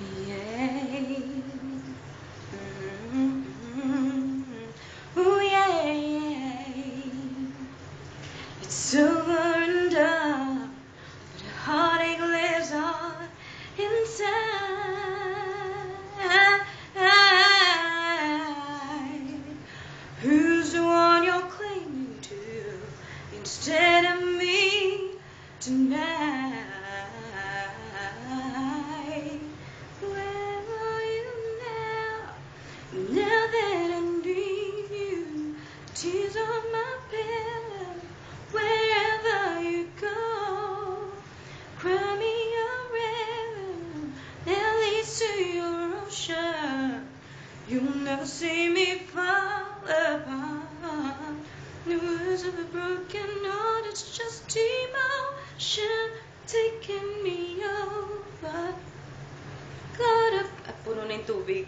Yeah. Ooh, yeah. It's over and done, but the heartache lives on inside. Who's the one you're clinging to instead of me tonight? Where are you now? Now that I need you, tears on my pillow. Wherever you go, cry me a river that leads to your ocean. You'll never see me fall apart. The words of a broken heart, it's just emotion taking me over. Puro na yung tubig.